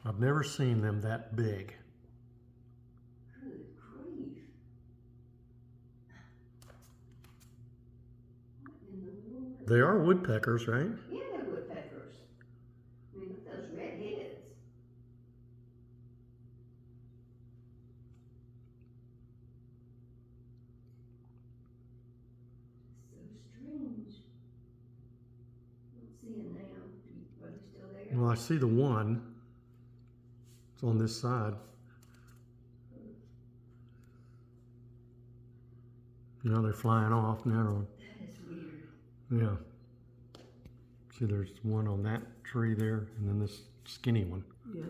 I've never seen them that big. Good grief. What in the world? They are woodpeckers, right? Yeah, they're woodpeckers. I mean, look at those red heads. So strange. I don't see them now. Are they still there? Well, I see the one. It's on this side. Now they're flying off now. That is weird. Yeah. See, there's one on that tree there, and then this skinny one. Yeah.